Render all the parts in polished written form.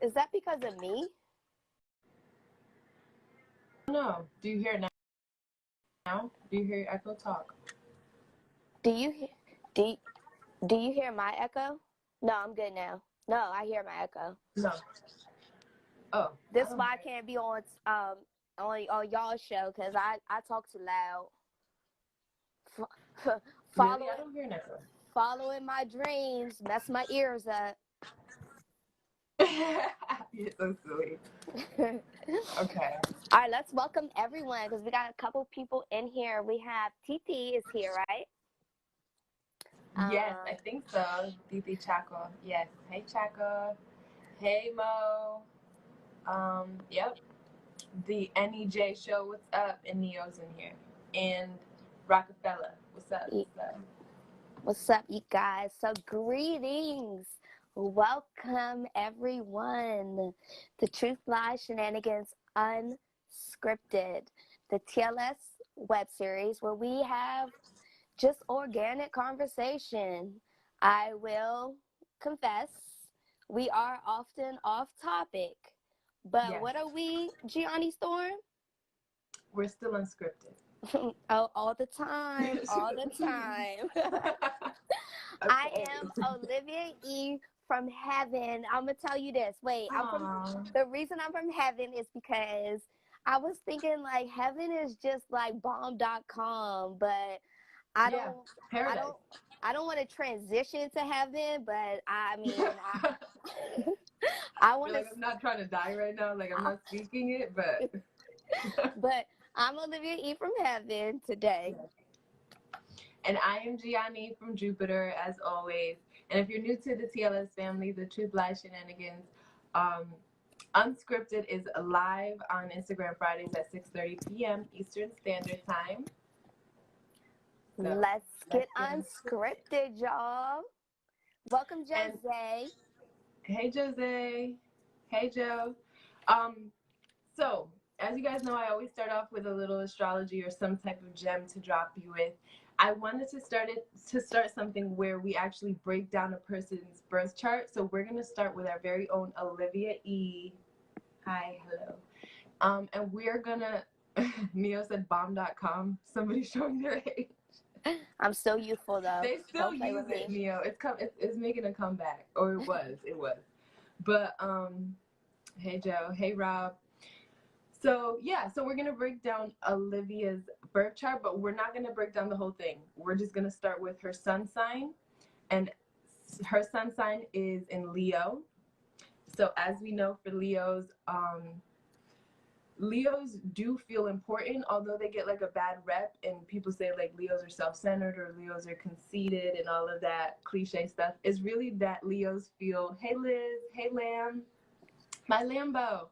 Is that because of me? No. Do you hear it now? Do you hear your echo? Talk. Do you hear my echo? No, I'm good now. No, I hear my echo. No. Oh. This is why I can't be on y'all's show, because I talk too loud. Really? I don't hear an echo. Following my dreams, mess my ears up. You're so silly. Okay. All right, let's welcome everyone, because we got a couple people in here. We have TT is here, right? Yes, I think so. Titi Chaco. Yes. Hey, Chaco. Hey, Mo. Yep. The NEJ show. What's up? And Neo's in here. And Rockefeller. What's up? What's up, you guys? So greetings. Welcome, everyone. The Truth Lies Shenanigans Unscripted, the TLS web series where we have just organic conversation. I will confess, we are often off topic. But yes. What are we, Gianni Storm? We're still unscripted. Oh, all the time, all the time. Okay. I am Olivia E from heaven. I'm gonna tell you this. Wait, the reason I'm from heaven is because I was thinking like heaven is just like bomb.com, but I don't want to transition to heaven, but I mean I want to. Like, I'm not trying to die right now. Like, I'm not speaking it, but. But I'm Olivia E from heaven today. And I am Gianni from Jupiter, as always. And if you're new to the TLS family, the Truth Lies Shenanigans, Unscripted is live on Instagram Fridays at 6:30 p.m. Eastern Standard Time. So let's get unscripted, y'all. Welcome, Jose. Hey, Jose. Hey, Joe. So, as you guys know, I always start off with a little astrology or some type of gem to drop you with. I wanted to start something where we actually break down a person's birth chart. So we're going to start with our very own Olivia E. Hi, hello. And we're going to, Neo said bomb.com. Somebody's showing their age. I'm still youthful, though. They still use it, Neo. It's making a comeback. Or it was. But, hey, Joe. Hey, Rob. So, yeah, so we're going to break down Olivia's birth chart, but we're not going to break down the whole thing. We're just going to start with her sun sign, and her sun sign is in Leo. So as we know, for Leos, Leos do feel important, although they get like a bad rep, and people say like Leos are self-centered or Leos are conceited and all of that cliche stuff. It's really that Leos feel, hey Liz, hey Lamb, my Lambo.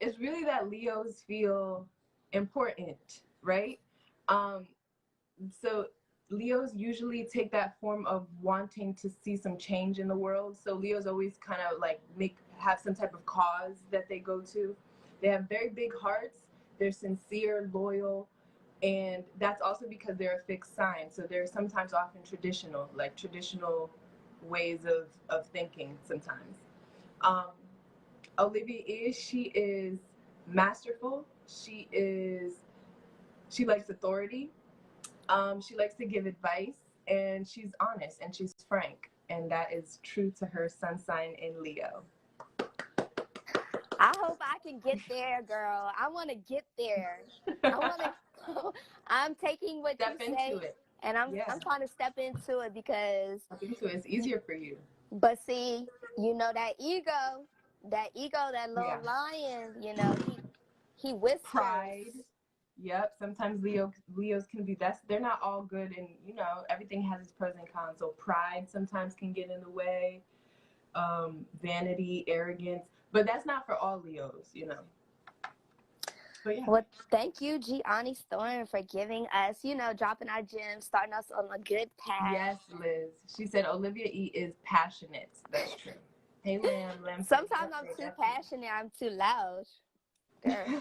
It's really that Leos feel important, right? So Leos usually take that form of wanting to see some change in the world. So Leos always kind of like have some type of cause that they go to. They have very big hearts. They're sincere, loyal, and that's also because they're a fixed sign. So they're sometimes often traditional ways of thinking sometimes. Olivia she is masterful. She likes authority. She likes to give advice, and she's honest and she's frank, and that is true to her sun sign in Leo. I hope I can get there, girl. I want to get there. I'm taking what you say, and I'm trying to step into it because it's easier for you. But see, you know that ego, that little lion, you know, he whispers. Pride. Yep. Sometimes Leos can be they're not all good, and you know everything has its pros and cons. So pride sometimes can get in the way. Vanity, arrogance, but that's not for all Leos, you know. But yeah. Well, thank you, Gianni Storm, for giving us, dropping our gems, starting us on a good path. Yes, Liz. She said Olivia E is passionate. That's true. Hey, Lamb. Sometimes I'm too passionate. I'm too loud.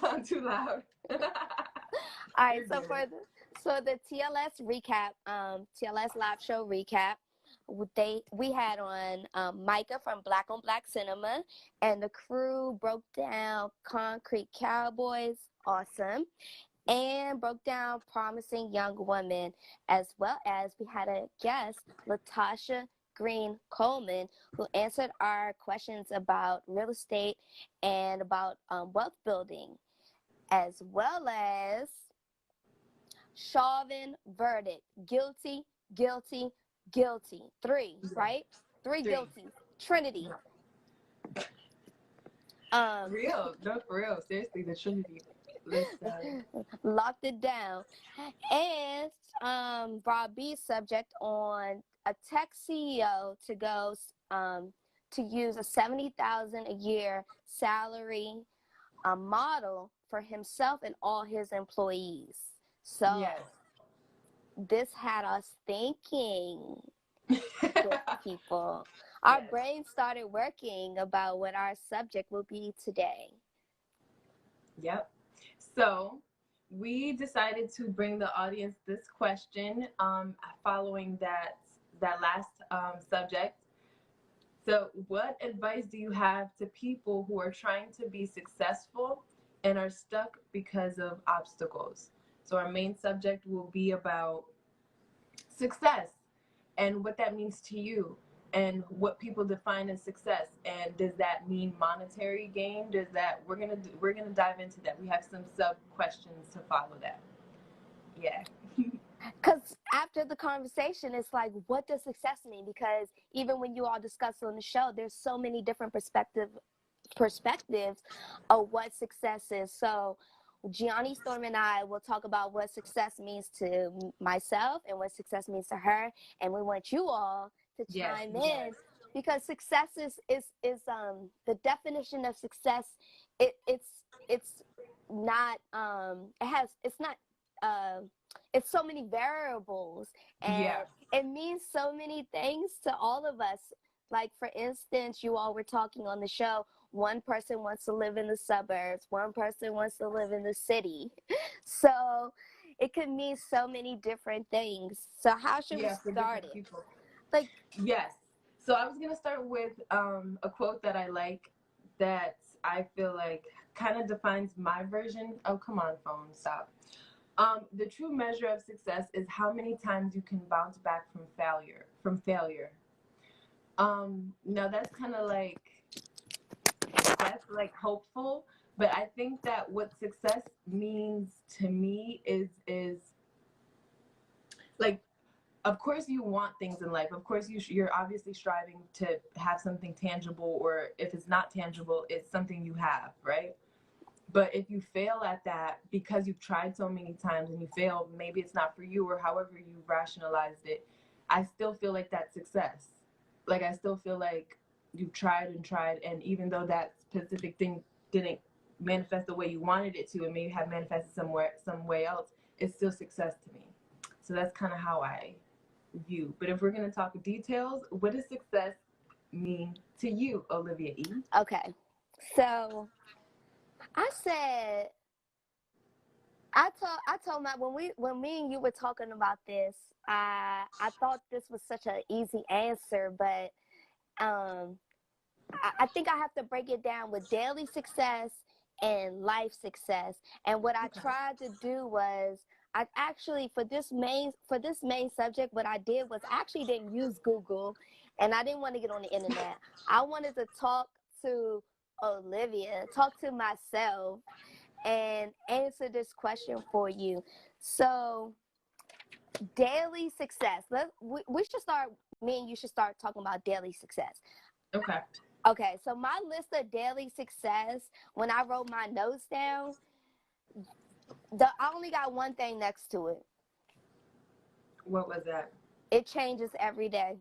I'm too loud. All right, so for the TLS recap, TLS live show recap, we had on Micah from Black on Black Cinema, and the crew broke down Concrete Cowboys, awesome, and broke down Promising Young Woman, as well as we had a guest, Latasha Green Coleman, who answered our questions about real estate and about wealth building, as well as Chauvin verdict, guilty, guilty, guilty. Three, right? Three guilties. Trinity. Real, no, for real. Seriously, the Trinity. Locked it down. And Rob B's subject on a tech CEO to go to use a $70,000 a year salary model for himself and all his employees. So yes. This had us thinking, people. Our brains started working about what our subject will be today. Yep. So we decided to bring the audience this question following that last subject. So what advice do you have to people who are trying to be successful and are stuck because of obstacles? So our main subject will be about success and what that means to you and what people define as success. And does that mean monetary gain? Does that we're gonna dive into that. We have some sub questions to follow that. Yeah. Because after the conversation, it's like, what does success mean? Because even when you all discuss on the show, there's so many different perspectives of what success is. So Gianni Storm and I will talk about what success means to myself and what success means to her, and we want you all to chime in, because success is the definition of success. It's not it's so many variables, and it means so many things to all of us. Like, for instance, you all were talking on the show, one person wants to live in the suburbs, one person wants to live in the city. So it could mean so many different things. So how should we start it? People. Like, yes. So I was going to start with a quote that I like, that I feel like kind of defines my version. Oh, come on, phone, stop. The true measure of success is how many times you can bounce back from failure. Now that's kind of like, that's like hopeful, but I think that what success means to me is like, of course you want things in life. Of course you're obviously striving to have something tangible, or if it's not tangible, it's something you have, right? But if you fail at that because you've tried so many times and you fail, maybe it's not for you, or however you rationalized it, I still feel like that's success. Like, I still feel like you've tried and tried, and even though that specific thing didn't manifest the way you wanted it to, and maybe have manifested some way else, it's still success to me. So that's kind of how I view. But if we're going to talk details, what does success mean to you, Olivia E? Okay, so I said, I told my, when me and you were talking about this, I thought this was such an easy answer, but I think I have to break it down with daily success and life success. And what I tried to do was, I actually, for this main subject, what I did was I actually didn't use Google, and I didn't want to get on the internet. I wanted to talk to Olivia, talk to myself, and answer this question for you. So, daily success. We should start. Me and you should start talking about daily success. Okay. Okay. So my list of daily success, when I wrote my notes down, I only got one thing next to it. What was that? It changes every day.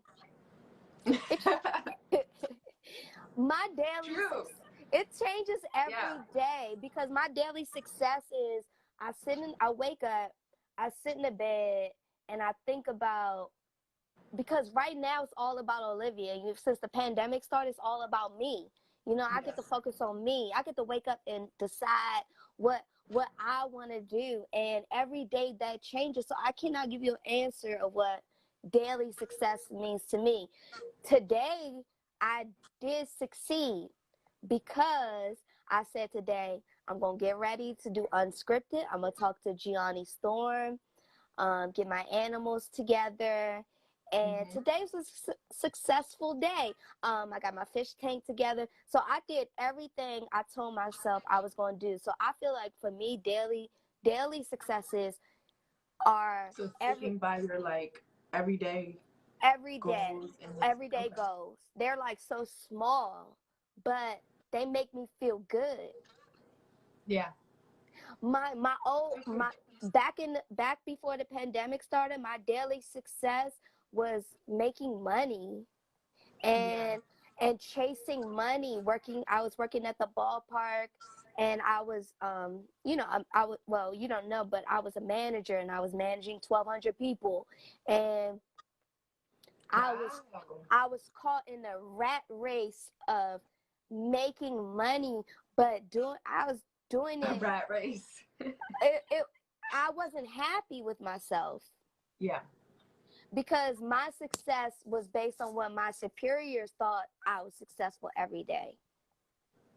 My daily True. It changes every day, because my daily success is I wake up, I sit in the bed, and I think about, because right now it's all about Olivia. Since the pandemic started, it's all about me. You know, I get to focus on me. I get to wake up and decide what I want to do, and every day that changes. So I cannot give you an answer of what daily success means to me. Today, I did succeed because I said today, I'm going to get ready to do Unscripted. I'm going to talk to Gianni Storm, get my animals together. And today was a successful day. I got my fish tank together. So I did everything I told myself I was going to do. So I feel like for me, daily successes are So sticking by your like everyday every day, goals and everyday goals. They're like so small, but they make me feel good. yeah. My back before the pandemic started, my daily success was making money Yeah. and chasing money. I was working at the ballpark, and I was I was, well, you don't know, but I was a manager, and I was managing 1,200 people, and I was Wow. I was caught in the rat race of making money, but I was doing A it. rat race. It I wasn't happy with myself Yeah. because my success was based on what my superiors thought I was successful every day,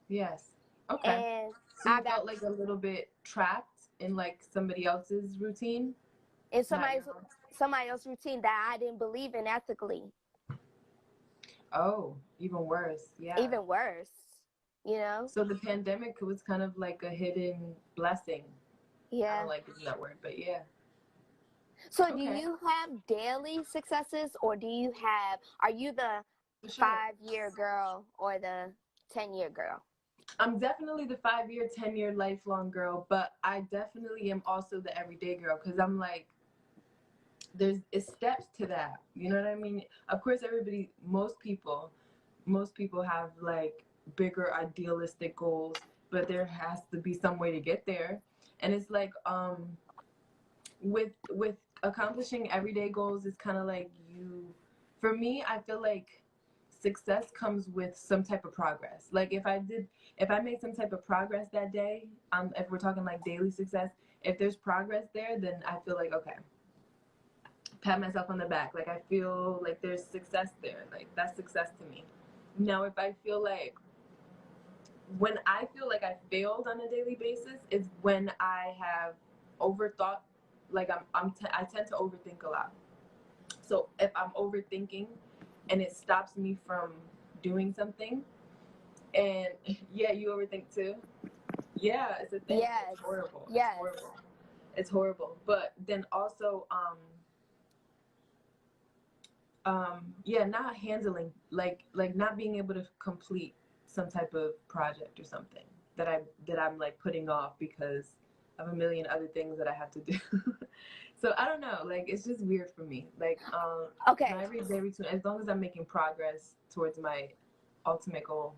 Yes. Okay. and So I you got felt like a little bit trapped in like somebody else's routine, in not your own. somebody else's routine that I didn't believe in ethically. Oh, even worse. Yeah. Even worse, you know. So the pandemic was kind of like a hidden blessing. I Yeah. don't like using that word, but yeah. So do Okay. you have daily successes, or are you the For sure. 5-year girl or the 10-year girl? I'm definitely the 5 year, 10 year lifelong girl, but I definitely am also the everyday girl because I'm like, it's steps to that. You know what I mean? Of course, most people have like bigger idealistic goals, but there has to be some way to get there. And it's like, with accomplishing everyday goals, it's kind of like for me, I feel like success comes with some type of progress. Like if I made some type of progress that day, if we're talking like daily success, if there's progress there, then I feel like, okay, pat myself on the back. Like I feel like there's success there. Like that's success to me. Now, if I feel like when I feel like I failed on a daily basis is when I have overthought. Like I tend to overthink a lot. So if I'm overthinking and it stops me from doing something, and yeah, you overthink too. Yeah, it's a thing. Yes. It's horrible. It's Yes. horrible. It's horrible. But then also, yeah, not handling like not being able to complete some type of project or something that I'm like putting off because of a million other things that I have to do. So I don't know, like it's just weird for me. Like Okay. my everyday routine, as long as I'm making progress towards my ultimate goal.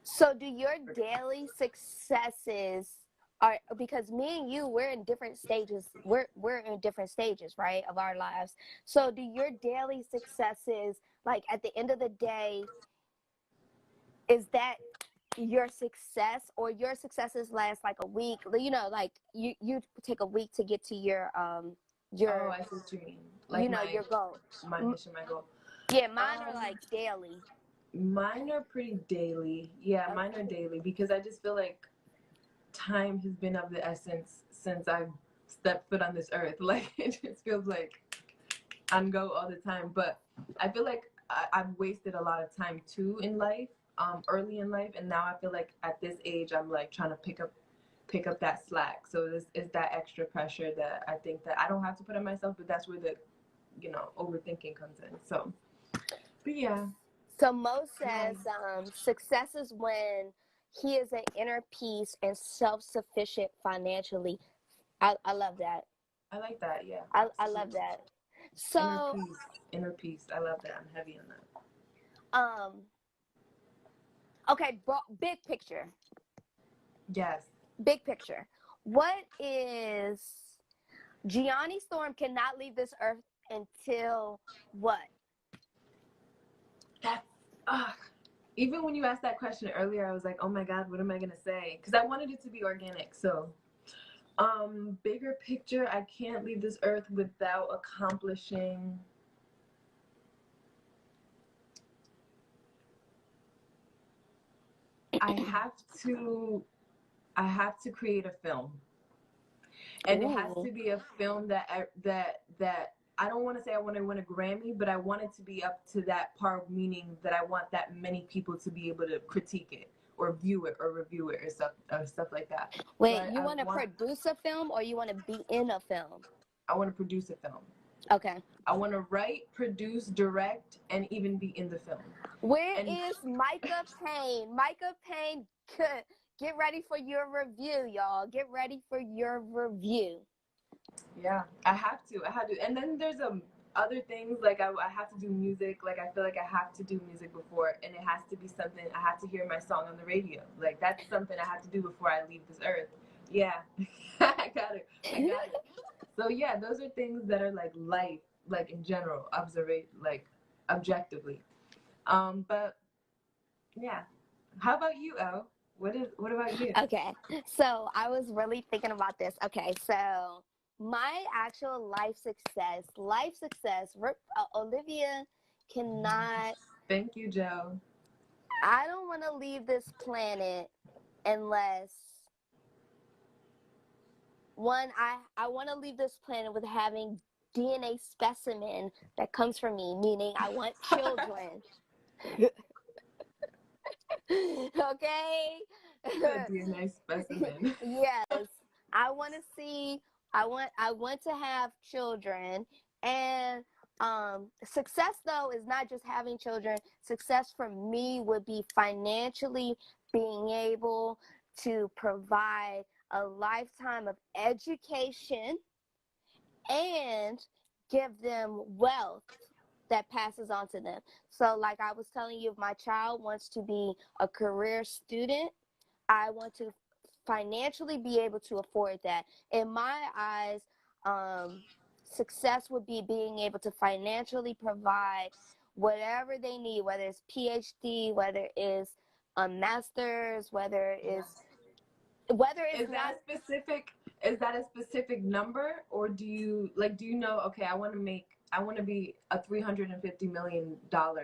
So do your daily successes are, because me and you, we're in different stages. We're in different stages, right, of our lives. So do your daily successes, like at the end of the day, is that your success, or your successes last like a week? Like you take a week to get to Oh, your I see what you mean. Like your goal. my mission, my goal. Yeah, mine are Um, like daily. Mine are pretty daily. Yeah, Okay. mine are daily because I just feel like time has been of the essence since I've stepped foot on this earth. Like it just feels like on go all the time. But I feel like I've wasted a lot of time too in life, early in life, and now I feel like at this age I'm like trying to pick up that slack. So this is that extra pressure that I think that I don't have to put on myself, but that's where the overthinking comes in. So, but yeah. So Mo says success is when he is at inner peace and self-sufficient financially. I love that. I like that. Yeah, I love absolutely. that. Inner So peace, inner peace. I love that. I'm heavy on that. um okay, big picture. Yes. Big picture. What is Gianni Storm cannot leave this earth until what? That's even when you asked that question earlier, I was like, oh my God, what am I gonna say? Because I wanted it to be organic. So, bigger picture, I can't leave this earth without accomplishing. I have to create a film. And it has Ooh. to be a film that I don't want to say I want to win a Grammy, but I want it to be up to that par, meaning that I want that many people to be able to critique it or view it or review it or stuff like that. Wait, But you want to produce a film or you want to be in a film? I want to produce a film. Okay. I want to write, produce, direct, and even be in the film. Where is Micah Payne? Micah Payne, get ready for your review, y'all. Get ready for your review. Yeah, I have to. And then there's other things, like I have to do music. Like I feel like I have to do music before, and it has to be something, I have to hear my song on the radio. Like that's something I have to do before I leave this earth. Yeah, I got it. So yeah, those are things that are like life, like in general, like objectively. But yeah, how about you, Elle? What about you? Okay, so I was really thinking about this. Okay, so my actual life success, Olivia cannot. Thank you, Joe. I don't want to leave this planet unless one, I want to leave this planet with having DNA specimen that comes from me, meaning I want children. Okay. A DNA specimen. Yes, I want to see. I want to have children, and success though is not just having children. Success for me would be financially being able to provide a lifetime of education and give them wealth that passes on to them. So like I was telling you, if my child wants to be a career student, I want to financially be able to afford that. In my eyes, success would be being able to financially provide whatever they need, whether it's PhD, whether it's a master's, whether it's not Is that a specific number, or do you know, okay, I want to be a $350 million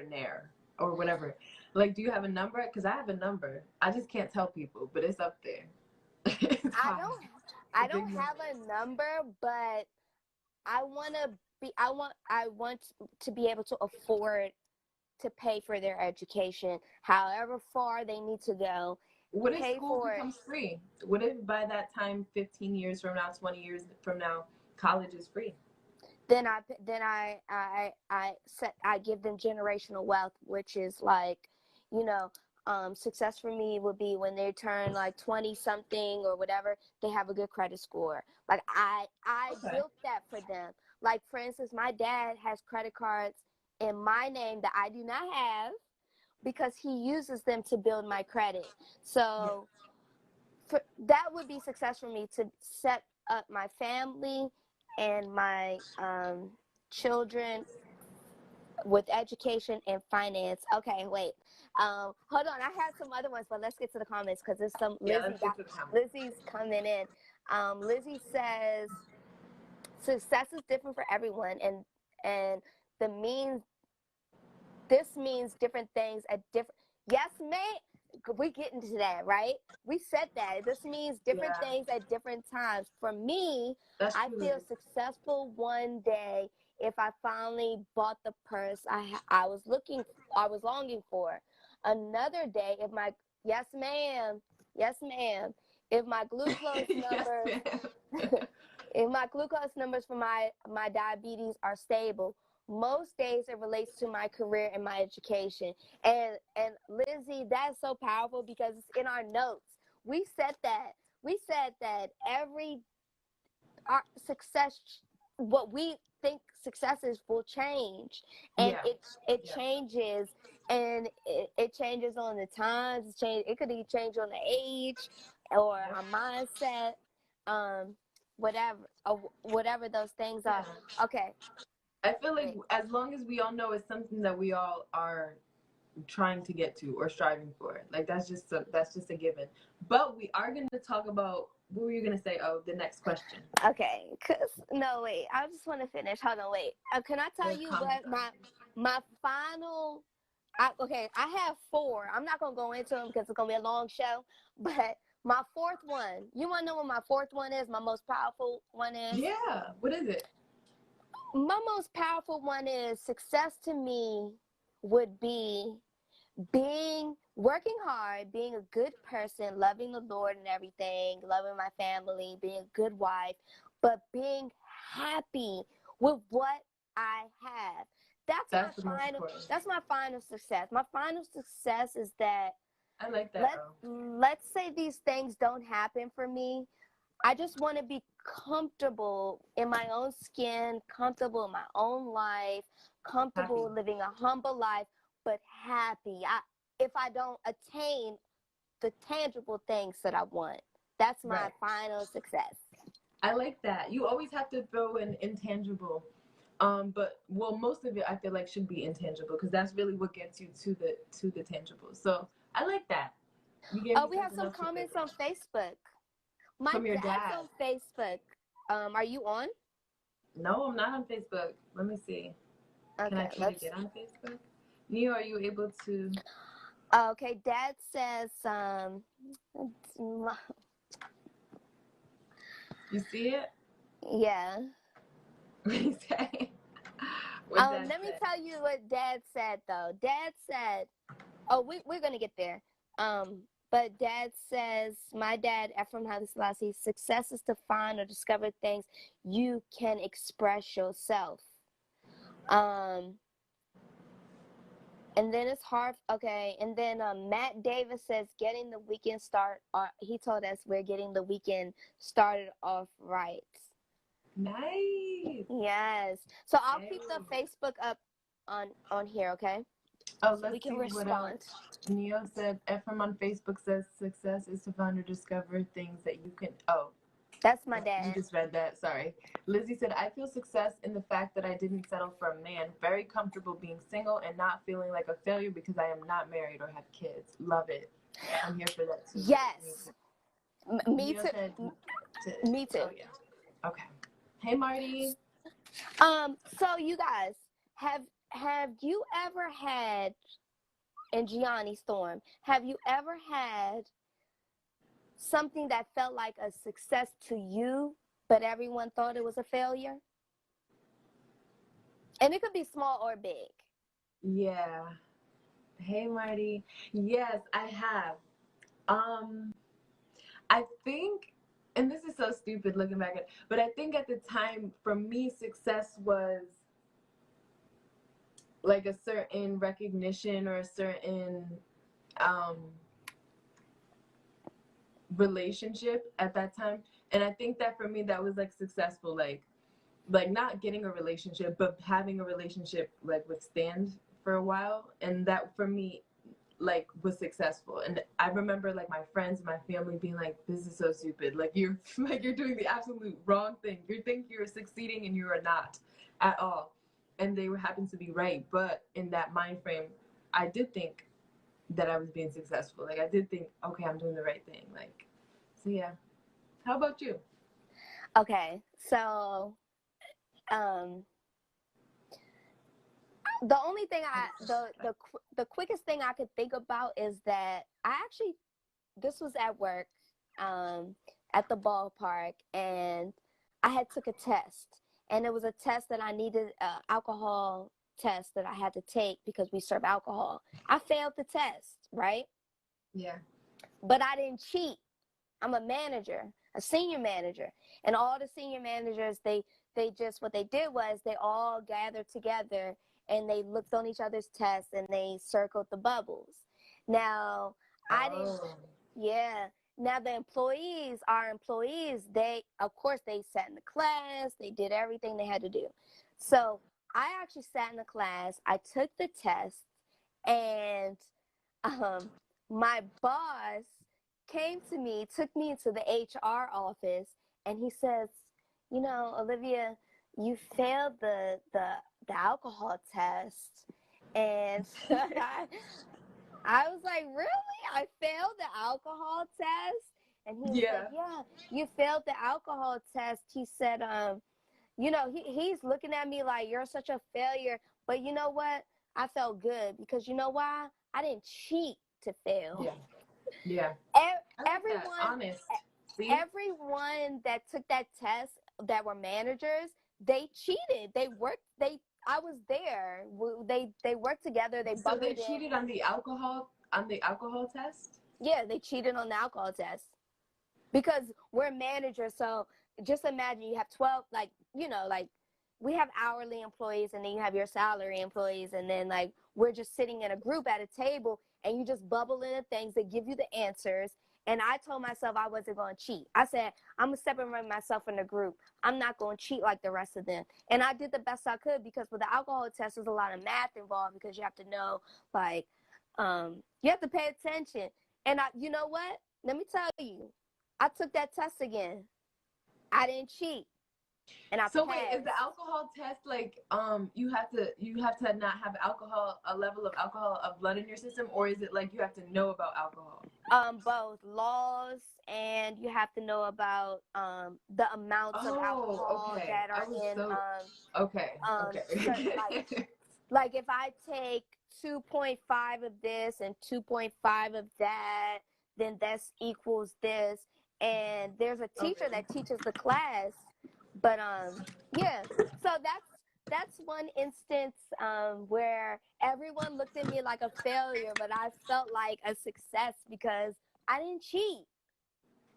nair or whatever. Like, do you have a number? Because I have a number. I just can't tell people, but it's up there. I don't have a number, but I want to be able to afford to pay for their education, however far they need to go. What if school becomes free? What if by that time, 15 years from now, 20 years from now, college is free? Then I give them generational wealth, which is like, you know, success for me would be when they turn like 20 something or whatever, they have a good credit score. Like I built that for them. Like for instance, my dad has credit cards in my name that I do not have because he uses them to build my credit. So that would be success for me, to set up my family and my children with education and finance. Okay, wait. Hold on. I had some other ones, but let's get to the comments because there's some. Lizzie's coming in. Lizzie says success is different for everyone, and this means different things at different. Yes, mate. We get into that, right? We said that this means different things at different times. For me, I feel successful one day if I finally bought the purse I was longing for. Another day, if my yes, ma'am, if my glucose numbers, if my glucose numbers for my diabetes are stable. Most days it relates to my career and my education. And Lizzie, that's so powerful because it's in our notes. We said that every success, what we think success is, will change, and it changes, and it changes on the times. It could even change on the age or our mindset, whatever those things are. Okay. I feel like as long as we all know it's something that we all are trying to get to or striving for, like that's just a given. But we are going to talk about, what were you going to say? Oh, the next question. Okay, no, wait. I just want to finish. Hold on, wait. Can I tell you what my final? I have four. I'm not gonna go into them because it's gonna be a long show. But my fourth one, you wanna know what my fourth one is? My most powerful one is? Yeah. What is it? My most powerful one is success to me would be working hard, being a good person, loving the Lord and everything, loving my family, being a good wife, but being happy with what I have. That's the most important. That's my final success. My final success is that I like that. let's say these things don't happen for me. I just want to be comfortable in my own skin, comfortable in my own life, comfortable Happy. living a humble life, but happy. If I don't attain the tangible things that I want, that's my final success. I like that. You always have to throw in intangible. But most of it I feel like should be intangible because that's really what gets you to the tangible. So I like that. We have some comments on Facebook. My From your dad's dad. on Facebook. Are you on? No, I'm not on Facebook. Let me see. Okay, Can I try to get on Facebook? Neo, are you able to? Okay, Dad says, You see it? yeah. What do you say? Let me tell you what Dad said, though. Dad said, oh, we're going to get there. But Dad says, my dad, Ephraim Haile Selassie, success is to find or discover things you can express yourself. And then it's hard. Okay. And then Matt Davis says, getting the weekend start. He told us we're getting the weekend started off right. Nice. Yes. So I'll keep the Facebook up on here, okay? Oh, so we can respond. Neo said, Ephraim on Facebook says success is to find or discover things that you can. Oh. That's my dad. You just read that. Sorry. Lizzie said, I feel success in the fact that I didn't settle for a man. Very comfortable being single and not feeling like a failure because I am not married or have kids. Love it. I'm here for that too. Yes. Me too. Said, Me too. Oh, yeah. Okay. Hey, Marty. So you guys, have you ever had, and Gianni Storm, have you ever had something that felt like a success to you, but everyone thought it was a failure? And it could be small or big. Yeah. Hey, Marty. Yes, I have. I think, and this is so stupid looking back at it, but I think at the time, for me, success was like a certain recognition or a certain relationship at that time. And I think that for me, that was like successful, like not getting a relationship, but having a relationship like withstand for a while. And that for me, like was successful. And I remember like my friends and my family being like, this is so stupid, like you're doing the absolute wrong thing, you think you're succeeding and you are not at all. And they were happen to be right, but in that mind frame I did think that I was being successful. Like I did think, okay, I'm doing the right thing. Like, so yeah. How about you? Okay, so the only thing the quickest thing I could think about is that this was at work, at the ballpark, and I had took a test, and it was a test that I needed, alcohol test that I had to take because we serve alcohol. I failed the test, right? Yeah. But I didn't cheat. I'm a manager, a senior manager, and all the senior managers, they just, what they did was they all gathered together and they looked on each other's tests and they circled the bubbles. Now, I didn't, yeah. Now the employees, our employees, they, of course, they sat in the class, they did everything they had to do. So I actually sat in the class, I took the test, and my boss came to me, took me into the HR office, and he says, you know, Olivia, you failed the alcohol test. And I was like, really? I failed the alcohol test? And he was like, yeah, you failed the alcohol test. He said, you know, he's looking at me like, you're such a failure. But you know what? I felt good because you know why? I didn't cheat to fail. Yeah. Yeah. Everyone, honest. See? everyone that took that test that were managers, they cheated. I was there. They worked together. They So they bubbled in. cheated on the alcohol test? Yeah, they cheated on the alcohol test because we're managers. So just imagine you have 12, like, like we have hourly employees and then you have your salary employees. And then like, we're just sitting in a group at a table and you just bubble in things that give you the answers. And I told myself I wasn't going to cheat. I said, I'm going to separate myself from the group. I'm not going to cheat like the rest of them. And I did the best I could because with the alcohol test, there's a lot of math involved because you have to know, like, you have to pay attention. And you know what? Let me tell you, I took that test again. I didn't cheat. And I passed. Wait, is the alcohol test like you have to not have a level of alcohol of blood in your system, or is it like you have to know about alcohol? Both laws, and you have to know about the amounts of alcohol that are in okay. like if I take 2.5 of this and 2.5 of that, then this equals this. And there's a teacher that teaches the class. But yeah, so that's one instance where everyone looked at me like a failure, but I felt like a success because I didn't cheat.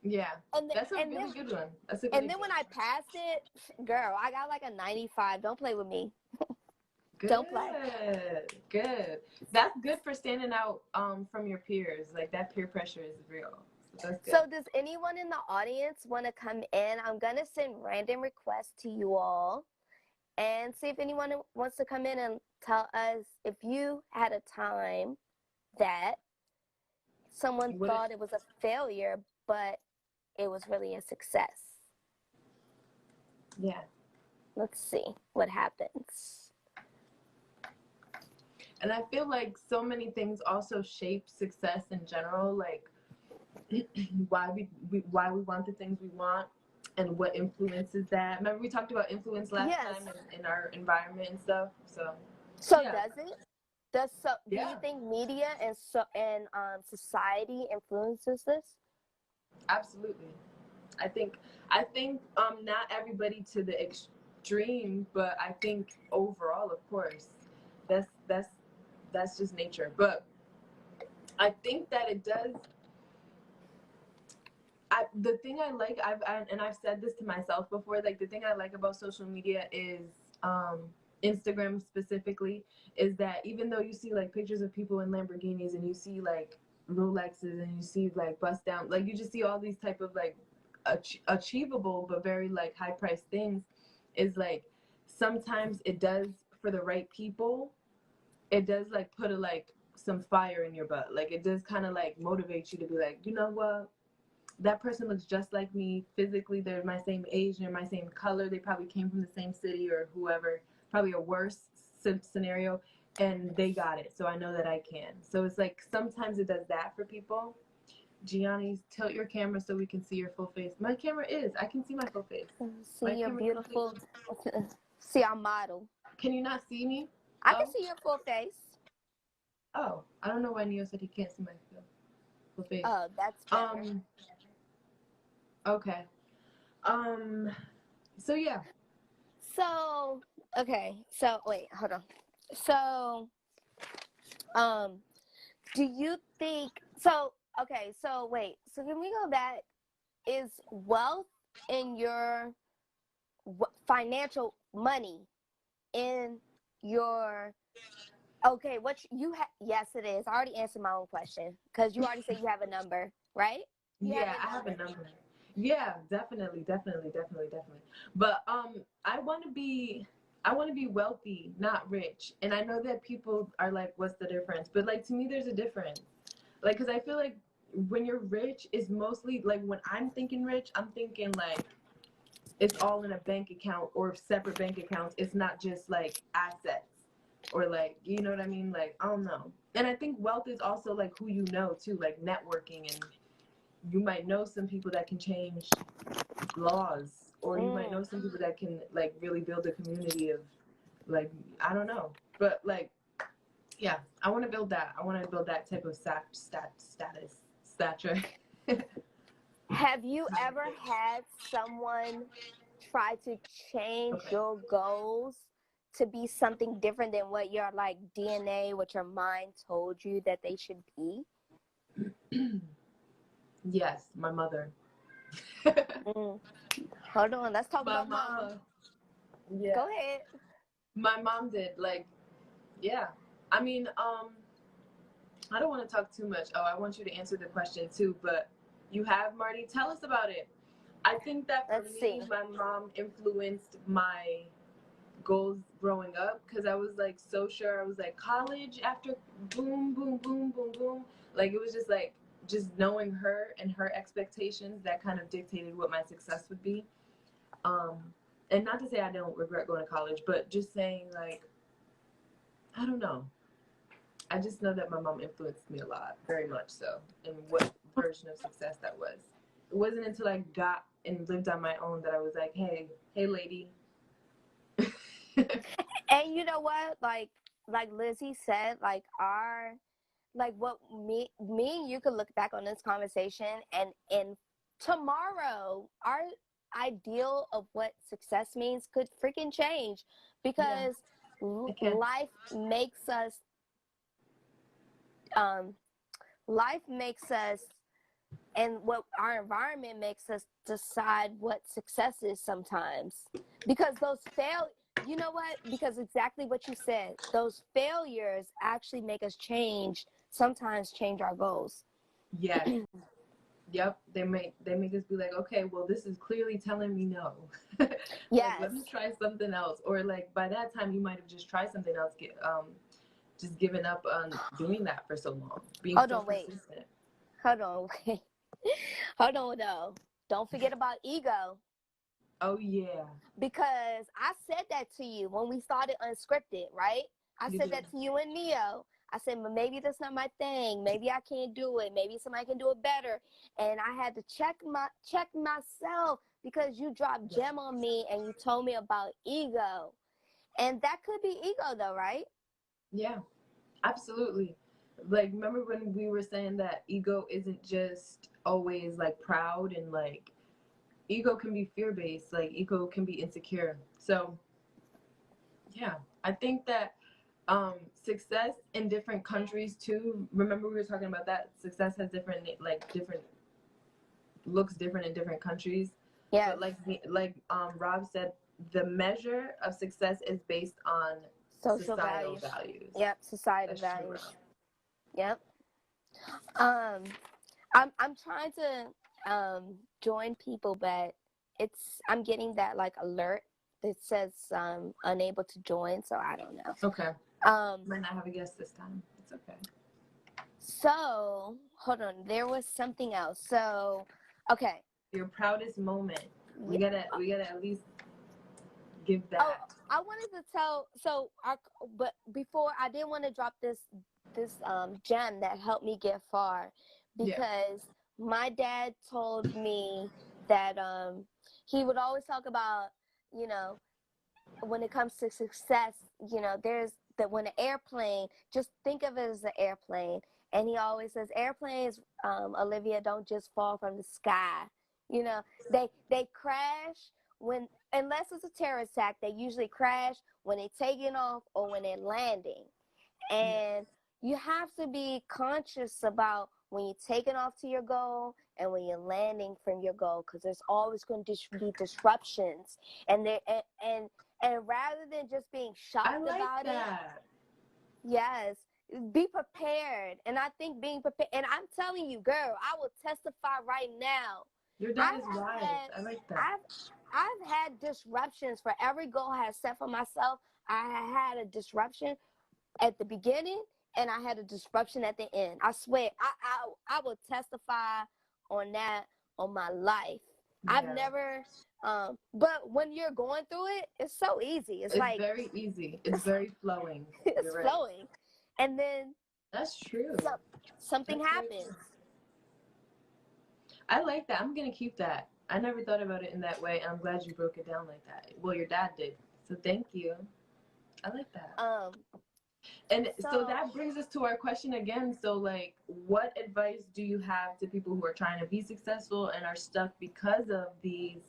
Yeah, that's a really good one. And then when I passed it, girl, I got like a 95. Don't play with me. Good. Don't play. Good. That's good for standing out from your peers. Like that peer pressure is real. So does anyone in the audience want to come in? I'm going to send random requests to you all and see if anyone wants to come in and tell us if you had a time that someone thought it was a failure, but it was really a success. Yeah. Let's see what happens. And I feel like so many things also shape success in general, like why we want the things we want and what influences that. Remember we talked about influence last time in our environment and stuff. So yeah. Does it? Do you think media and society influences this? Absolutely. I think not everybody to the extreme, but I think overall, of course, that's just nature. But I think that it does. The thing I like, I've said this to myself before, like the thing I like about social media is Instagram specifically, is that even though you see like pictures of people in Lamborghinis and you see like Rolexes and you see like bust down, like you just see all these type of like achievable but very like high priced things, is like sometimes it does, for the right people, it does like put some fire in your butt. Like it does kind of like motivate you to be like, you know what? That person looks just like me physically. They're my same age, they're my same color. They probably came from the same city or whoever, probably a worse scenario, and they got it. So I know that I can. So it's like sometimes it does that for people. Gianni, tilt your camera so we can see your full face. My camera I can see my full face. See your beautiful, see our model. Can you not see me? I can see your full face. Oh, I don't know why Neo said he can't see my full face. Oh, that's better. Okay. So yeah. So, okay. So, wait, hold on. So, do you think, okay, so wait, so can we go back? Is wealth in your financial money in your, okay, yes, it is. I already answered my own question because you already said you have a number, right? I have a number. Yeah, definitely. But I want to be wealthy, not rich. And I know that people are like, what's the difference? But like to me, there's a difference. Like, because I feel like when you're rich, is mostly like when I'm thinking rich, I'm thinking like it's all in a bank account or separate bank accounts. It's not just like assets or like, you know what I mean? Like, I don't know. And I think wealth is also like who you know too, like networking, and you might know some people that can change laws, or you might know some people that can like really build a community of like, I don't know, but like Yeah, I want to build that. I want to build that type of stature. Have you ever had someone try to change Okay. your goals to be something different than what your like DNA, what your mind told you that they should be? Yes, my mother. Mm. Hold on, let's talk My about mom. mama. Yeah. Go ahead. My mom did. Like, yeah. I mean, I don't want to talk too much. Oh, I want you to answer the question too, but you have, Marty. Tell us about it. I think that for Let's me, see. my mom influenced my goals growing up because I was like so sure. I was like college after boom, boom, boom, boom, boom. Like it was just like just knowing her and her expectations that kind of dictated what my success would be. Um, and not to say I don't regret going to college, but just saying like I don't know. I just know that my mom influenced me a lot, very much so, and what version of success that was. It wasn't until I got and lived on my own that I was like, hey, lady. And you know what? Like Lizzie said, like what me and you could look back on this conversation and tomorrow our ideal of what success means could freaking change Yeah, because I can. life makes us um life makes us and what our environment makes us decide what success is sometimes because those fail you know what because exactly what you said those failures actually make us sometimes change our goals. Yes. Yep. They make us be like, okay, well, this is clearly telling me no. Like, Yes. let me try something else. Or like by that time, you might have just tried something else. Just given up on doing that for so long, being Hold so on, wait. persistent. Hold on, wait. Hold on, though. Don't forget about ego. Oh yeah, Because I said that to you when we started Unscripted, right? I you said did. that to you and Neo. I said, well, maybe that's not my thing. Maybe I can't do it. Maybe somebody can do it better. And I had to check myself because you dropped Yeah. gem on me and you told me about ego. And that could be ego though, right? Yeah. Absolutely. Like, remember when we were saying that ego isn't just always like proud and like ego can be fear based, like ego can be insecure. So, yeah, I think that success in different countries too. Remember we were talking about that success has different looks different in different countries. Yes. But Rob said, the measure of success is based on Social societal values. values. Yep. Societal That's true, values. Rob. Yep. Um, I'm trying to join people, but I'm getting that like alert that says unable to join, so I don't know. Okay. Um, Might not have a guest this time. It's okay. so hold on, there was something else. So, okay. Your proudest moment. We Yeah. gotta at least give Oh, that. I wanted to tell. But before I didn't want to drop this gem that helped me get far, Yeah. because my dad told me that he would always talk about you know when it comes to success, there's that when an airplane, just think of it as an airplane. And he always says airplanes, Olivia, don't just fall from the sky. You know, they crash when, unless it's a terror attack, they usually crash when they're taking off or when they're landing. Yeah. And you have to be conscious about when you're taking off to your goal and when you're landing from your goal, because there's always going to be disruptions. And there and rather than just being I shocked like about it, that. yes, be prepared. And I think being prepared, and I'm telling you, girl, I will testify right now. Your I dad is have wise. had, I like that. I've had disruptions for every goal I have set for myself. I had a disruption at the beginning and I had a disruption at the end. I swear, I will testify on that on my life. I've Yeah. never, but when you're going through it, it's so easy. It's It's like very easy. It's very flowing. it's You're right. flowing, and then That's true. some, something That's very happens. true. I like that. I'm gonna keep that. I never thought about it in that way, and I'm glad you broke it down like that. Well, your dad did. So thank you. I like that. Um, And so that brings us to our question again. So, like, what advice do you have to people who are trying to be successful and are stuck because of these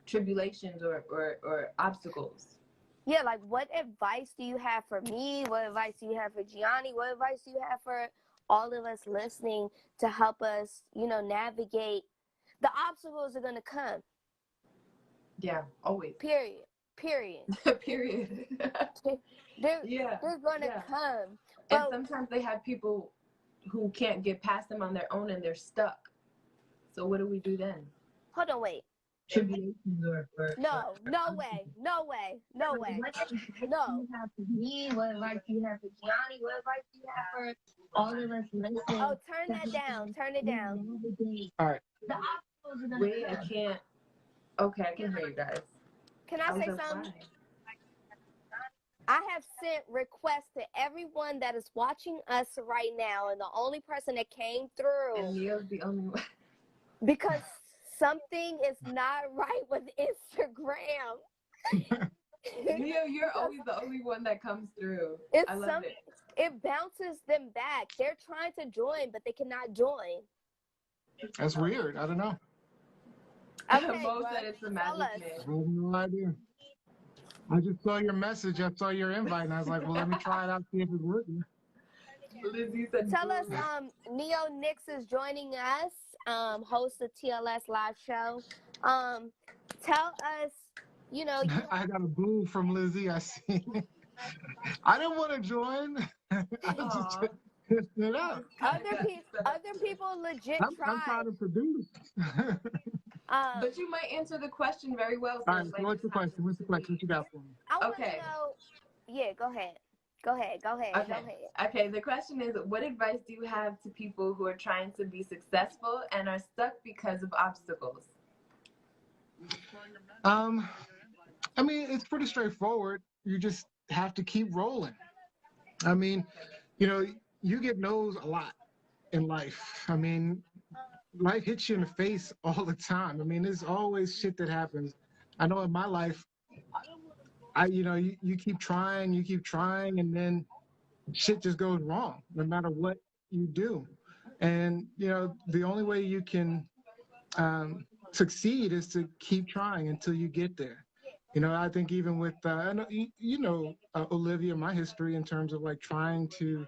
tribulations or obstacles? Yeah, like what advice do you have for me? What advice do you have for Gianni? What advice do you have for all of us listening to help us, navigate? The obstacles are going to come. Yeah, always. Period. Period. They're going to come. And sometimes they have people who can't get past them on their own and they're stuck. So what do we do then? Hold on, wait. No way. No. What advice do you have for Gianni? What advice do you have for all of us listening? Oh, turn that down. Turn it down. All right. Wait, I can't. Okay, I can hear you guys. Can I say something? I have sent requests to everyone that is watching us right now, and the only person that came through. And Neil's the only one. Because something is not right with Instagram. Leo, you're always the only one that comes through. I love it. It bounces them back. They're trying to join, but they cannot join. That's weird. I don't know. Okay, Mo said it's the magic man. I have no idea. I just saw your message. I saw your invite, and I was like, well, let me try it out, see if it's working. Lizzie said, tell us, Neo Nix is joining us, host of TLS Live Show. Tell us, I got a boo from Lizzie. I see. I didn't want to join. I just testing it out. Other people legit tried. I'm trying to produce. But you might answer the question very well. So all right, so what's the question? What's the question? What you got for me? I want to know. Yeah, go ahead. Okay, the question is, what advice do you have to people who are trying to be successful and are stuck because of obstacles? I mean, it's pretty straightforward. You just have to keep rolling. I mean, you get no's a lot in life. I mean, life hits you in the face all the time. I mean, there's always shit that happens. I know in my life, you keep trying, and then shit just goes wrong, no matter what you do. And, the only way you can succeed is to keep trying until you get there. I think even with, Olivia, my history in terms of like trying to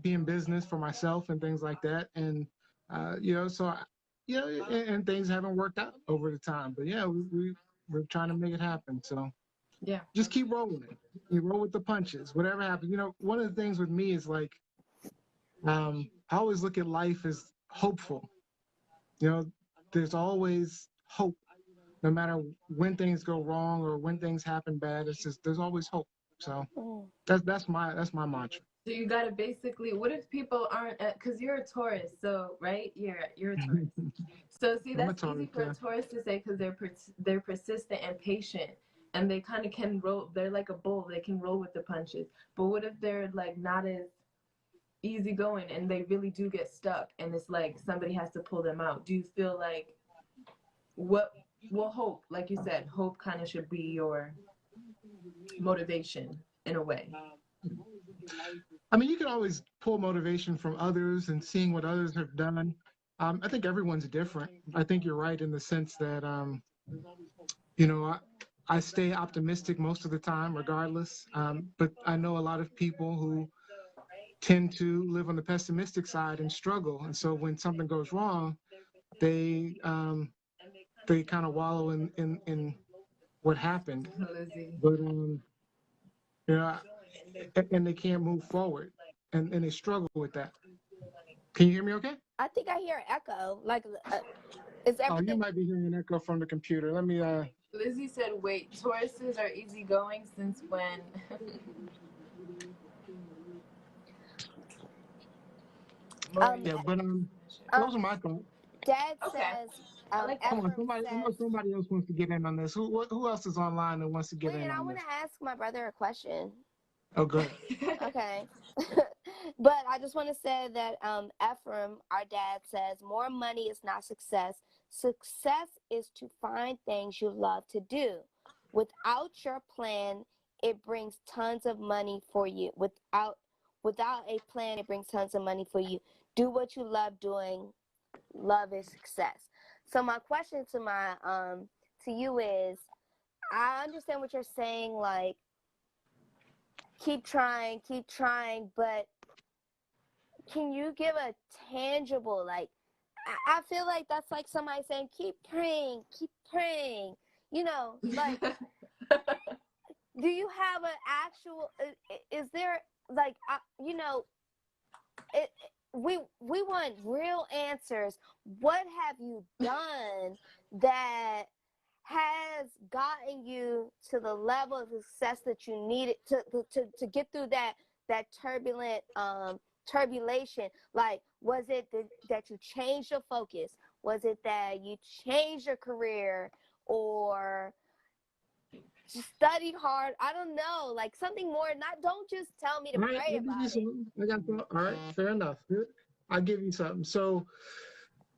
be in business for myself and things like that. And, and things haven't worked out over the time. But yeah, we're trying to make it happen. So yeah, just keep rolling it. You roll with the punches, whatever happens. One of the things with me is like, I always look at life as hopeful. There's always hope. No matter when things go wrong or when things happen bad, it's just there's always hope. So that's my mantra. So you gotta basically, what if people aren't? Because you're a Taurus, so right, you're a Taurus. So see, that's easy for a Taurus to say because they're persistent and patient, and they kind of can roll. They're like a bull; they can roll with the punches. But what if they're like not as easygoing and they really do get stuck, and it's like somebody has to pull them out? Do you feel like Well, hope, like you said, hope kind of should be your motivation in a way. I mean, you can always pull motivation from others and seeing what others have done. I think everyone's different. I think you're right in the sense that, I stay optimistic most of the time, regardless. But I know a lot of people who tend to live on the pessimistic side and struggle. And so when something goes wrong, they kind of wallow in what happened, but and they can't move forward, and they struggle with that. Can you hear me? Okay. I think I hear an echo. Like, is everything? Oh, you might be hearing an echo from the computer. Let me. Lizzie said, "Wait, Tauruses are easygoing since when?" Yeah, but those are my thoughts. Dad says. Come on, somebody else wants to get in on this. Who else is online and wants to get in on this? I want to ask my brother a question. Oh, good. Okay. But I just want to say that Ephraim, our dad, says more money is not success. Success is to find things you love to do. Without your plan, it brings tons of money for you. Without a plan, it brings tons of money for you. Do what you love doing. Love is success. So my question to you is, I understand what you're saying, like keep trying, but can you give a tangible, like, I feel like that's like somebody saying keep praying, you know, like do you have an actual, is there, like, you know, we want real answers. What have you done that has gotten you to the level of success that you needed to get through that turbulent turbulation? Like, was it that you changed your focus? Was it that you changed your career, or studied hard? I don't know, like something more. Don't just tell me to All right, pray I'll give you about it. some. I got some. All right, fair enough. Good. I'll give you something. So,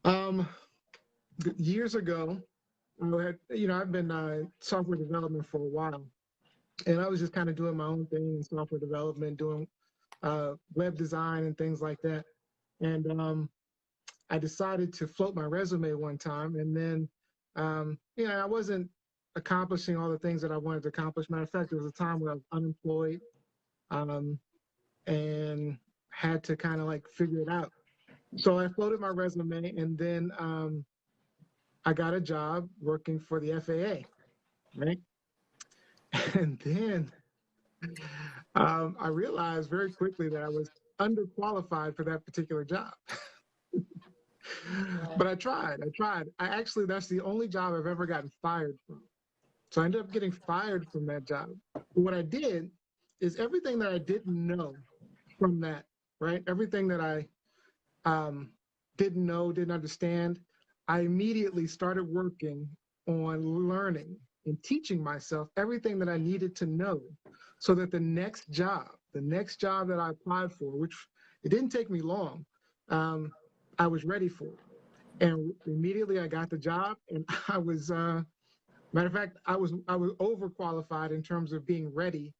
um, years ago, I've been software development for a while, and I was just kind of doing my own thing in software development, doing web design and things like that. And I decided to float my resume one time, and then, I wasn't accomplishing all the things that I wanted to accomplish. Matter of fact, there was a time where I was unemployed, and had to kind of like figure it out. So I floated my resume, and then I got a job working for the FAA, right? And then I realized very quickly that I was underqualified for that particular job. But I tried. That's the only job I've ever gotten fired from. So I ended up getting fired from that job. But what I did is everything that I didn't know from that, right? Everything that I didn't know, didn't understand, I immediately started working on learning and teaching myself everything that I needed to know, so that the next job that I applied for, which it didn't take me long, I was ready for it. And immediately I got the job, and I was, matter of fact, I was overqualified in terms of being ready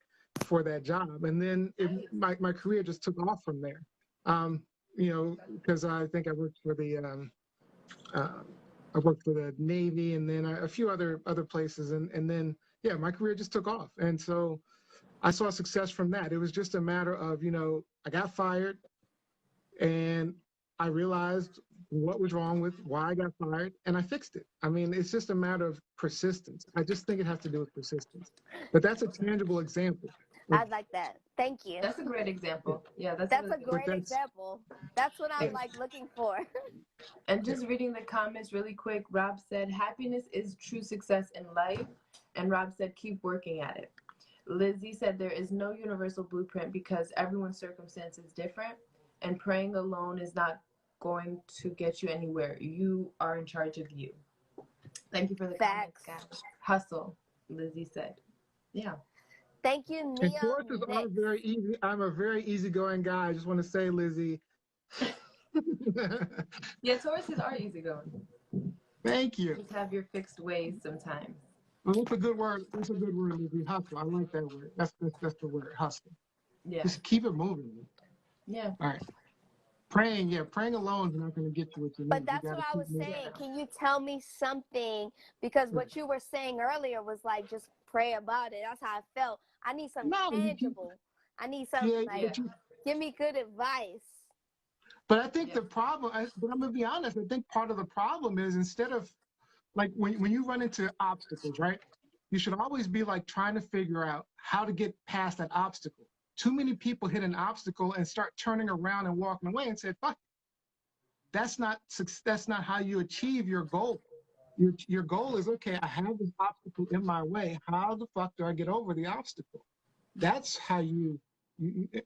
for that job. And then my career just took off from there. Because I think I worked for the Navy, and then a few other places, and then my career just took off. And so I saw success from that. It was just a matter of, I got fired, and I realized what was wrong with why I got fired, and I fixed it. I mean, it's just a matter of persistence. I just think it has to do with persistence. But that's a tangible example. I like that. Thank you. That's a great example. Yeah, that's a great example. That's what I'm like looking for. And just reading the comments really quick, Rob said, happiness is true success in life. And Rob said, keep working at it. Lizzie said, there is no universal blueprint because everyone's circumstance is different, and praying alone is not going to get you anywhere. You are in charge of you. Thank you for the comments, guys. Hustle, Lizzie said. Yeah. Thank you, Neil. And courses are very easy. I'm a very easygoing guy. I just want to say, Lizzie. Yeah, Tauruses are easygoing. Thank you. Just have your fixed ways sometimes. Well, that's a good word. That's a good word, Lizzie. Hustle. I like that word. That's the word. Hustle. Yeah. Just keep it moving. Yeah. All right. Praying alone is not going to get you what you need. But that's what I was saying. Can you tell me something? Because what you were saying earlier was like, just pray about it. That's how I felt. I need something tangible. I need something give me good advice. But I think the problem, but I'm going to be honest, I think part of the problem is, instead of, like, when you run into obstacles, right? You should always be like trying to figure out how to get past that obstacle. Too many people hit an obstacle and start turning around and walking away and say, fuck, that's not how you achieve your goal. Your goal is, okay, I have this obstacle in my way. How the fuck do I get over the obstacle? That's how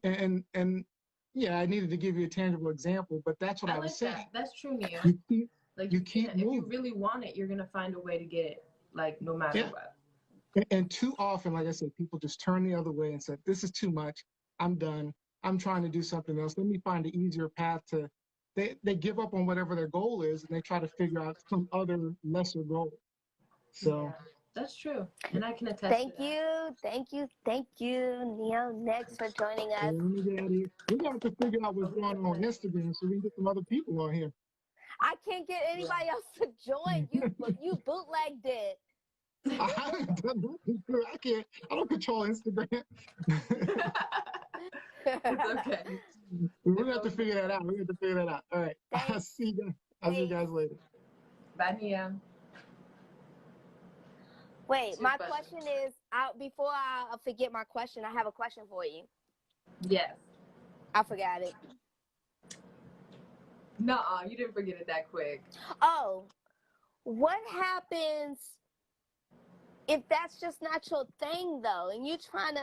and yeah, I needed to give you a tangible example, but that's what I was saying. That's true, Neil. You keep moving. If you really want it, you're going to find a way to get it, like, no matter what. And too often, like I said, people just turn the other way and say, this is too much. I'm done. I'm trying to do something else. Let me find an easier path to, they give up on whatever their goal is, and they try to figure out some other lesser goal. So That's true. And I can attest Thank to that. you, thank you, thank you, Neo Next for joining Hey, us. let me get out of here. We're gonna have to figure out what's going on Instagram so we can get some other people on here. I can't get anybody else to join. You bootlegged it. I haven't done nothing to it. I can't. I don't control Instagram. It's okay. We're gonna have to figure that out. We're gonna have to figure that out. All right. I'll Thanks. see you guys. I'll see you guys later. Bye, Nia. Wait, Two my questions. question is, before I forget my question, I have a question for you. Yes. I forgot it. Nuh-uh, you didn't forget it that quick. Oh, what happens if that's just not your thing though, and you trying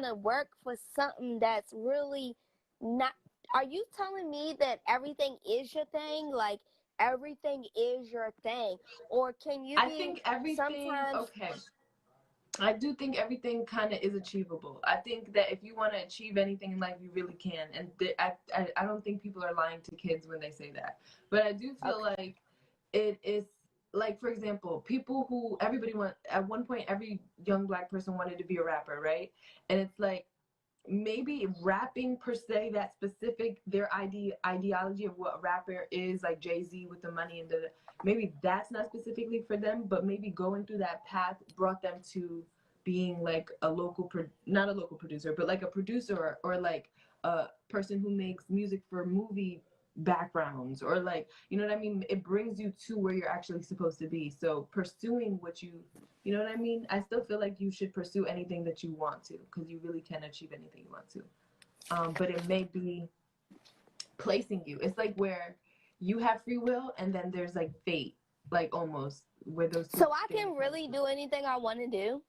to work for something that's really not? Are you telling me that everything is your thing? Like everything is your thing, or can you I be think everything, sometimes? okay. I do think everything kind of is achievable. I think that if you want to achieve anything in life, you really can. And I don't think people are lying to kids when they say that. But I do feel like it is, like, for example, people who, at one point, every young Black person wanted to be a rapper, right? And it's like, maybe rapping per se, that specific, their ideology of what a rapper is, like Jay-Z with the money and maybe that's not specifically for them, but maybe going through that path brought them to being like not a local producer, but like a producer, or like a person who makes music for movie backgrounds, or like, you know what I mean? It brings you to where you're actually supposed to be. So pursuing what you know what I mean? I still feel like you should pursue anything that you want to, because you really can achieve anything you want to. But it may be placing you. It's like where you have free will, and then there's like fate, like almost where those two So I things can really do anything I want to do.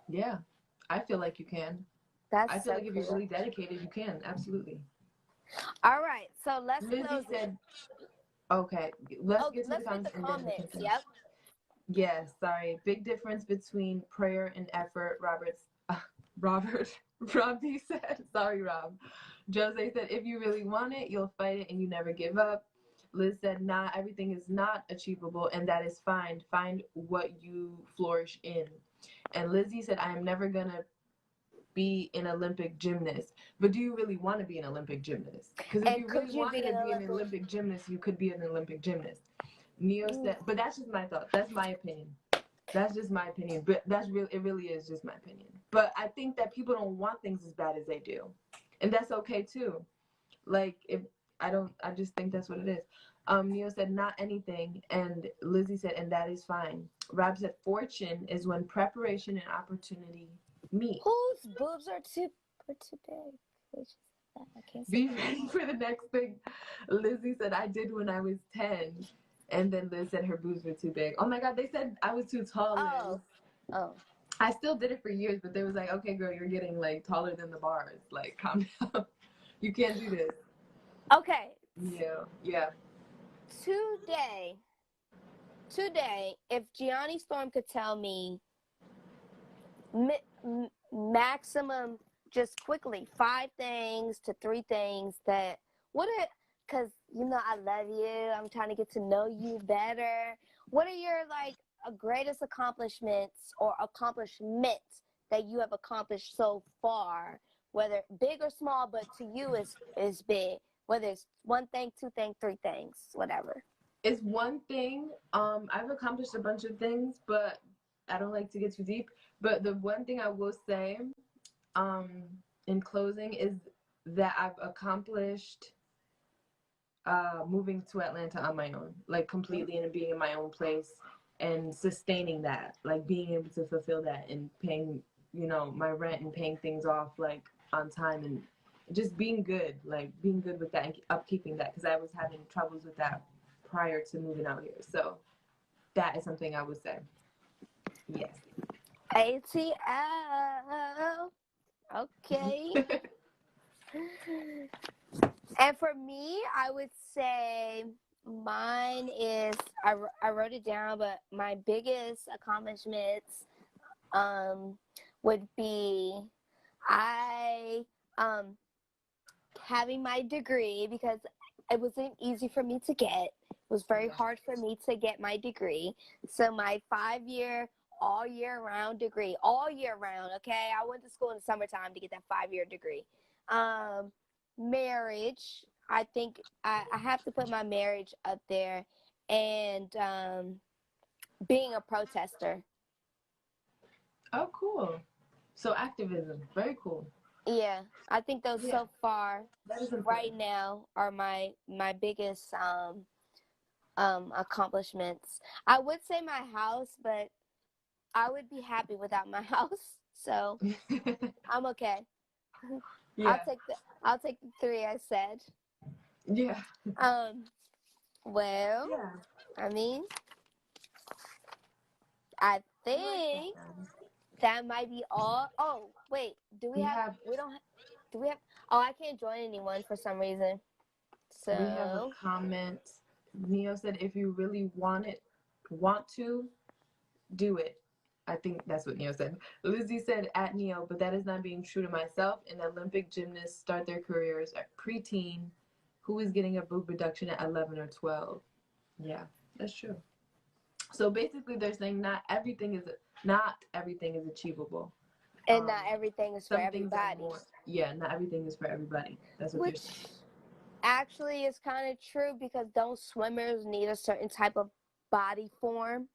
Yeah, I feel like you can. That's I feel so like if cool. you're really dedicated, you can. Absolutely. All right, so let's Lizzie close said, it. okay, let's Oh, get to let's the read comments the and then we comments. can. Yep. Yes, sorry. Big difference between prayer and effort. Robert, Rob D said, sorry, Rob. Jose said, if you really want it, you'll fight it and you never give up. Liz said, nah, everything is not achievable, and that is fine. Find what you flourish in. And Lizzie said, I am never going to be an Olympic gymnast. But do you really want to be an Olympic gymnast? Because if And you could really you wanted be to an be an Olympic gymnast, you could be an Olympic gymnast. Neo said, but that's just my thought. That's my opinion. That's just my opinion. But it really is just my opinion. But I think that people don't want things as bad as they do. And that's okay too. Like, I just think that's what it is. Neo said, not anything. And Lizzie said, and that is fine. Rob said, fortune is when preparation and opportunity meet. Whose boobs are too big? I can't Be see. ready for the next thing. Lizzie said, I did when I was 10. And then Liz said her boobs were too big. Oh my God, they said I was too tall, Liz. Oh. I still did it for years, but they was like, okay, girl, you're getting like taller than the bars. Like, calm down. You can't do this. Okay. Yeah. Today, if Gianni Storm could tell me maximum, just quickly, 5 things to 3 things that because I love you, I'm trying to get to know you better. What are your greatest accomplishments or accomplishments that you have accomplished so far, whether big or small, but to you is big, whether it's 1 thing, 2 things, 3 things, whatever? It's one thing. I've accomplished a bunch of things, but I don't like to get too deep. But the one thing I will say, in closing, is that I've accomplished moving to Atlanta on my own, like completely, and being in my own place and sustaining that, like being able to fulfill that and paying, my rent and paying things off like on time, and just being good with that and upkeeping that, because I was having troubles with that prior to moving out here. So that is something I would say. Yes. ATL. Okay. And for me, I would say mine is, I wrote it down, but my biggest accomplishments would be having my degree, because it wasn't easy for me to get. was very hard for me to get my degree. So my 5-year, all year round degree, all year round, okay? I went to school in the summertime to get that 5-year degree. Marriage, I think I have to put my marriage up there, and being a protester. Oh, cool. So activism, very cool. Yeah, I think those so far That is important. right now are my biggest accomplishments. I would say my house, but I would be happy without my house, so I'm okay. Yeah. I'll take the 3 I said. Yeah. Well, Yeah. I mean, I think that might be all. Oh, wait, do we have do we have, oh, I can't join anyone for some reason. So we have a comment. Neo said, if you really want to, do it. I think that's what Neo said. Lizzie said, at Neo, but that is not being true to myself. And Olympic gymnasts start their careers at preteen. Who is getting a boob reduction at 11 or 12? Yeah, that's true. So basically, they're saying not everything is achievable, and not everything is for everybody. Not everything is for everybody. That's what they're saying. Actually is kind of true, because don't swimmers need a certain type of body form?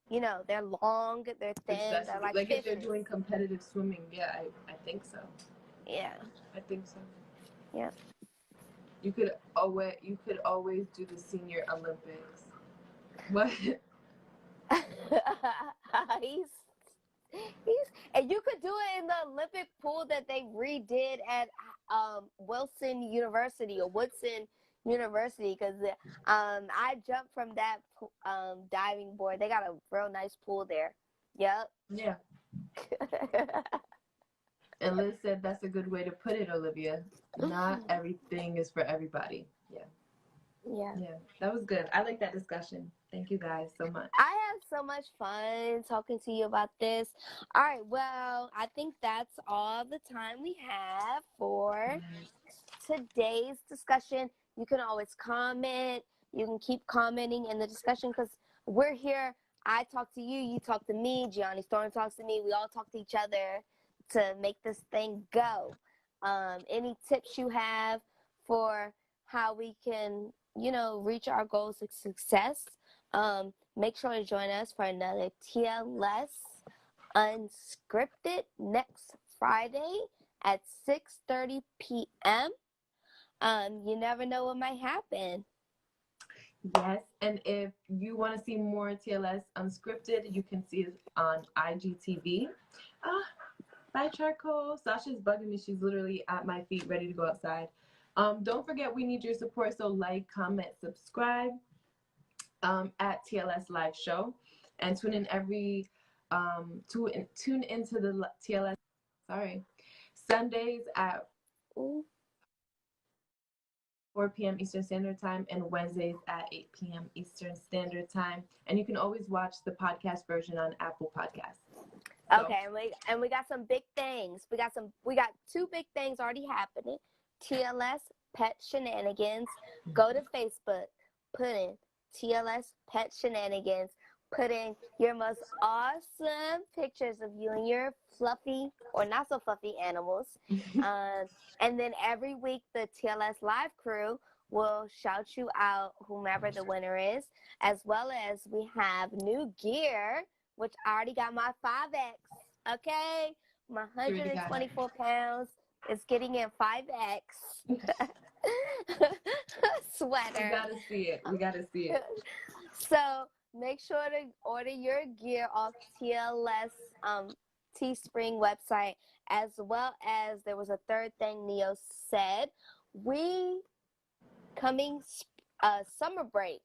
You know, they're long, they're thin, they're like if fishes. they're doing competitive swimming, yeah, I think so. Yeah. I think so. Yeah. You could always do the senior Olympics. What? And you could do it in the Olympic pool that they redid at Wilson University or Woodson University, because I jumped from that diving board. They got a real nice pool there. Yep. Yeah. And Liz said that's a good way to put it, Olivia. Not everything is for everybody. Yeah. Yeah. Yeah. That was good. I like that discussion. Thank you guys so much. I had so much fun talking to you about this. All right, well, I think that's all the time we have for today's discussion. You can always comment. You can keep commenting in the discussion, because we're here. I talk to you, you talk to me, Gianni Storm talks to me. We all talk to each other to make this thing go. Any tips you have for how we can, reach our goals of success, make sure to join us for another TLS Unscripted next Friday at 6:30 p.m. You never know what might happen. Yes, and if you want to see more TLS Unscripted, you can see it on IGTV. Bye, Charcoal. Sasha's bugging me. She's literally at my feet, ready to go outside. Don't forget, we need your support, so like, comment, subscribe at TLSLiveShow, and tune in tune into the TLS. Sundays at 4 p.m. Eastern Standard Time, and Wednesdays at 8 p.m. Eastern Standard Time. And you can always watch the podcast version on Apple Podcasts. So. Okay, and we got some big things. We got 2 big things already happening. TLS Pet Shenanigans. Go to Facebook, put in TLS Pet Shenanigans. Put in your most awesome pictures of you and your fluffy or not so fluffy animals. And then every week the TLS Live crew will shout you out, whomever the winner is, as well as we have new gear, which I already got my 5X, okay? My 124 pounds is getting in 5X sweater. We gotta see it. So make sure to order your gear off TLS Teespring website, as well as there was a third thing Neo said. We coming summer break.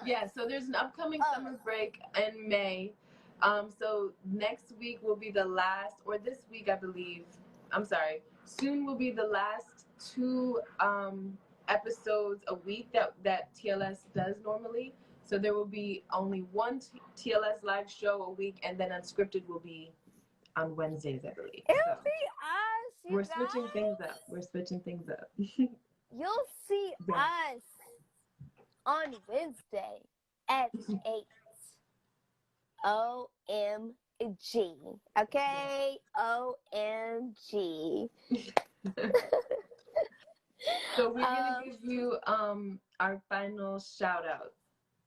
Yeah, so there's an upcoming summer break in May. So next week will be the last, or this week I believe. I'm sorry. Soon will be the last 2 episodes a week that TLS does normally. So there will be only one TLS live show a week, and then Unscripted will be on Wednesdays, I believe. It'll be us. We're switching things up. You'll see us. on Wednesday at 8. OMG. Okay? OMG. So we're gonna give you our final shout out,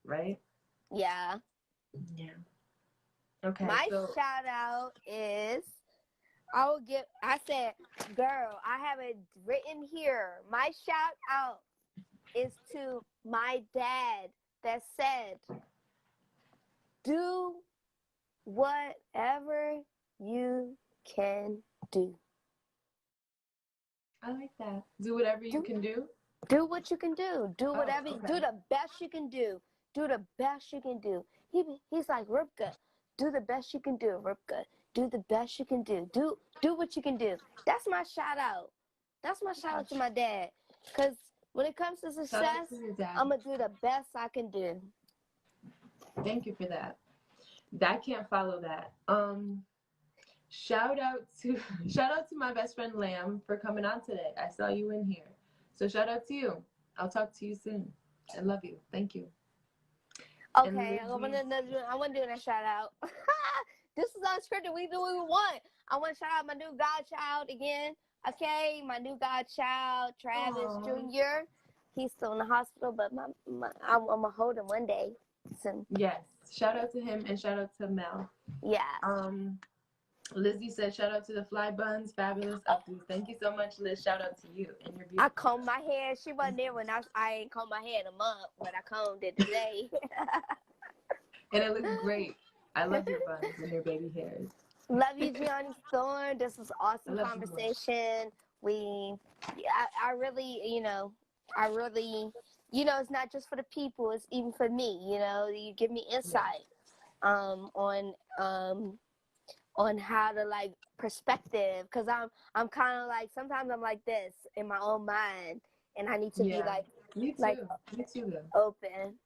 right? Yeah. Yeah. Okay. My So shout out is I said, girl, I have it written here. My shout out is to my dad that said, do whatever you can do. I like that. Do whatever you can do. Do what you can do. Do whatever. okay. Do the best you can do. Do the best you can do. He's like, Ripka, do the best you can do. Ripka, do the best you can do. Do what you can do. That's my shout out. That's my shout out to my dad. Because when it comes to Shout out success, to your dad. I'm going to do the best I can do. Thank you for that. I can't follow that. Shout out to my best friend Lamb for coming on today. I saw you in here. So shout out to you. I'll talk to you soon. I love you. Thank you. Okay, I want to do that shout out. This is Unscripted. We do what we want. I want to shout out my new godchild again. Okay, my new godchild, Travis Jr. He's still in the hospital, but I'm going to hold him one day soon. Yes. Shout out to him and shout out to Mel. Yeah. Lizzie said, shout out to the Fly Buns, fabulous updos. Thank you so much, Liz. Shout out to you and your beautiful. I combed my hair. She wasn't there when I ain't combed my hair in a month, but I combed it today. And it looks great. I love your buns and your baby hairs. Love you, Gianni Storm. This was awesome conversation. I really, it's not just for the people. It's even for me. You give me insight on how to like perspective, because I'm kind of like, sometimes I'm like this in my own mind, and I need to be like me too. like me too though. open.